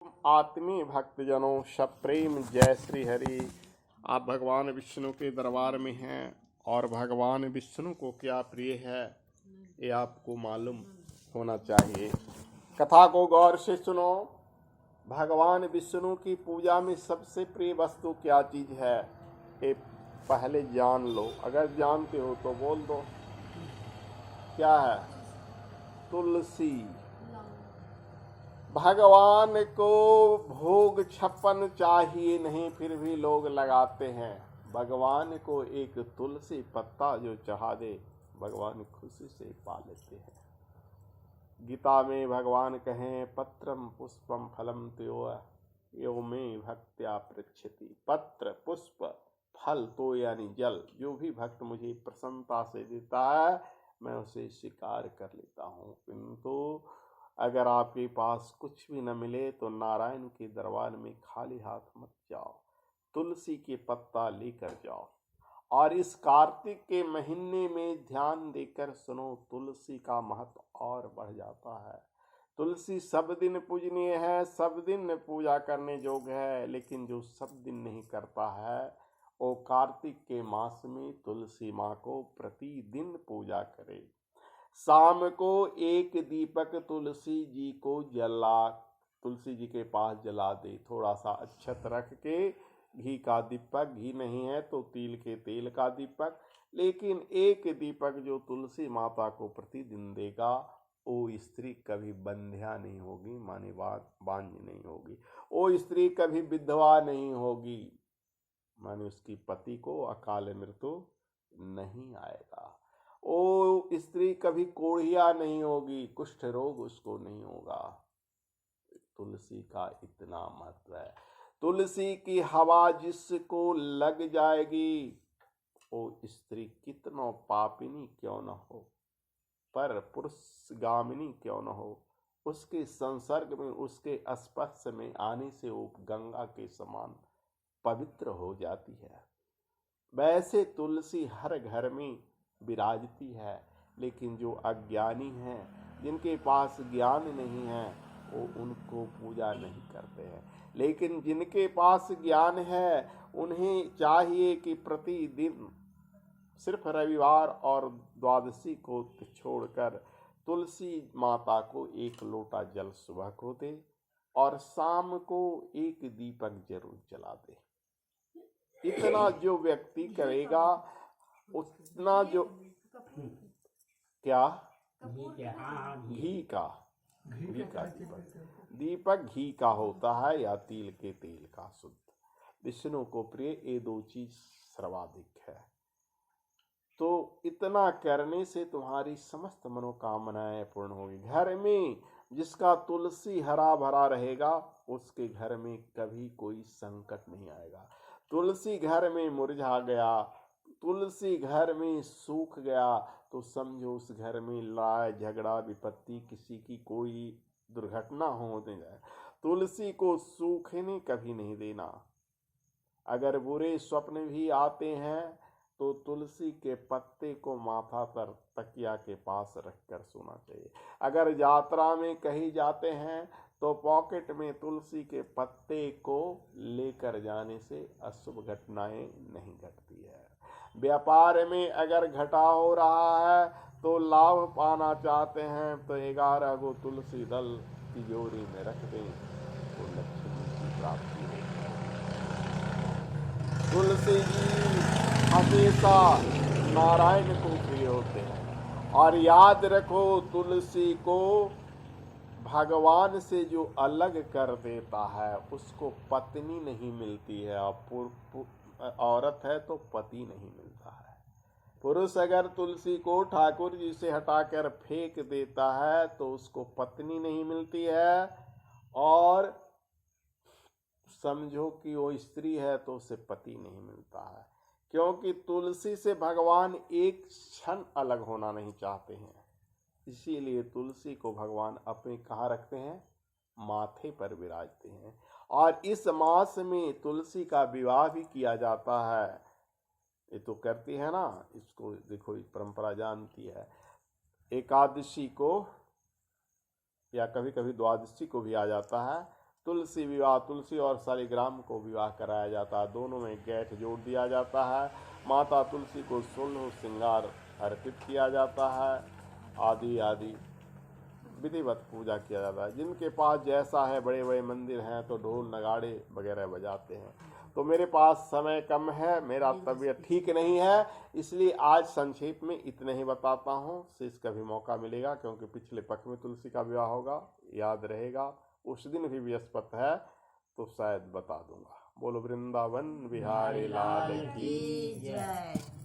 आत्मीय भक्तजनों, सप्रेम जय श्री हरि। आप भगवान विष्णु के दरबार में हैं और भगवान विष्णु को क्या प्रिय है ये आपको मालूम होना चाहिए। कथा को गौर से सुनो। भगवान विष्णु की पूजा में सबसे प्रिय वस्तु क्या चीज है ये पहले जान लो। अगर जानते हो तो बोल दो। क्या है? तुलसी। भगवान को भोग 56 चाहिए नहीं, फिर भी लोग लगाते हैं। भगवान को एक तुलसी पत्ता जो चढ़ा दे भगवान खुशी से पा लेते हैं। गीता में भगवान कहें पत्रम पुष्पम फलम त्यो यो में भक्त्या पृच्छति। पत्र पुष्प फल तो यानी जल, जो भी भक्त मुझे प्रसन्नता से देता है मैं उसे स्वीकार कर लेता हूँ। किंतु अगर आपके पास कुछ भी न मिले तो नारायण के दरबार में खाली हाथ मत जाओ, तुलसी के पत्ता लेकर जाओ। और इस कार्तिक के महीने में ध्यान देकर सुनो, तुलसी का महत्व और बढ़ जाता है। तुलसी सब दिन पूजनीय है, सब दिन पूजा करने योग्य है, लेकिन जो सब दिन नहीं करता है वो कार्तिक के मास में तुलसी माँ को प्रतिदिन पूजा करे। शाम को एक दीपक तुलसी जी के पास जला दे। थोड़ा सा अक्षत रख के, घी का दीपक, घी नहीं है तो तिल के तेल का दीपक, लेकिन एक दीपक जो तुलसी माता को प्रतिदिन देगा वो स्त्री कभी बंध्या नहीं होगी, माने बांझ नहीं होगी। वो स्त्री कभी विधवा नहीं होगी, माने उसकी पति को अकाल मृत्यु नहीं आएगा। ओ स्त्री कभी कोढ़िया नहीं होगी, कुष्ठ रोग उसको नहीं होगा। तुलसी का इतना महत्व है। तुलसी की हवा जिसको लग जाएगी वो स्त्री कितनो पापिनी क्यों न हो, पर पुरुषगामिनी क्यों न हो, उसके संसर्ग में, उसके स्पर्श में आने से वो गंगा के समान पवित्र हो जाती है। वैसे तुलसी हर घर में विराजती है, लेकिन जो अज्ञानी हैं, जिनके पास ज्ञान नहीं है, वो उनको पूजा नहीं करते हैं। लेकिन जिनके पास ज्ञान है उन्हें चाहिए कि प्रतिदिन सिर्फ रविवार और द्वादशी को छोड़कर तुलसी माता को एक लोटा जल सुबह को दे और शाम को एक दीपक जरूर जला दे। इतना जो व्यक्ति करेगा उतना जो क्या घी का दीपक घी का होता है या तिल के तेल का शुद्ध। विष्णु को प्रिय ये दो चीज सर्वाधिक है। तो इतना करने से तुम्हारी समस्त मनोकामनाएं पूर्ण होगी। घर में जिसका तुलसी हरा भरा रहेगा उसके घर में कभी कोई संकट नहीं आएगा। तुलसी घर में मुरझा गया, तुलसी घर में सूख गया तो समझो उस घर में लड़ाई झगड़ा विपत्ति, किसी की कोई दुर्घटना होने जाए। तुलसी को सूखने कभी नहीं देना। अगर बुरे स्वप्न भी आते हैं तो तुलसी के पत्ते को माथा पर तकिया के पास रखकर सोना चाहिए। अगर यात्रा में कहीं जाते हैं तो पॉकेट में तुलसी के पत्ते को लेकर जाने से अशुभ घटनाएं नहीं घटती है। व्यापार में अगर घटा हो रहा है तो लाभ पाना चाहते हैं तो 11 गो तुलसी दल तिजोरी में रख दें तो लक्ष्मी की प्राप्ति होगी। तुलसी जी हमेशा नारायण को प्रिय होते हैं। और याद रखो, तुलसी को भगवान से जो अलग कर देता है उसको पत्नी नहीं मिलती है, और औरत है तो पति नहीं मिलता है। पुरुष अगर तुलसी को ठाकुर जी से हटाकर फेंक देता है तो उसको पत्नी नहीं मिलती है, और समझो कि वो स्त्री है तो उसे पति नहीं मिलता है। क्योंकि तुलसी से भगवान एक क्षण अलग होना नहीं चाहते हैं। इसीलिए तुलसी को भगवान अपने कहाँ रखते हैं? माथे पर विराजते हैं। और इस मास में तुलसी का विवाह भी किया जाता है। ये तो करती है ना, इसको देखो परंपरा जानती है। एकादशी को या कभी कभी द्वादशी को भी आ जाता है, तुलसी विवाह, तुलसी और शालिग्राम को विवाह कराया जाता है, दोनों में गैठ जोड़ दिया जाता है। माता तुलसी को 16 श्रृंगार अर्पित किया जाता है, आदि आदि विधिवत पूजा किया जाता है। जिनके पास जैसा है, बड़े बड़े मंदिर हैं तो ढोल नगाड़े वगैरह बजाते हैं। तो मेरे पास समय कम है, मेरा तबीयत ठीक नहीं है, इसलिए आज संक्षेप में इतने ही बताता हूँ। शेष कभी मौका मिलेगा, क्योंकि पिछले पक्ष में तुलसी का विवाह होगा, याद रहेगा। उस दिन भी बृहस्पति है तो शायद बता दूंगा। बोलो वृंदावन बिहारी लाल की जय।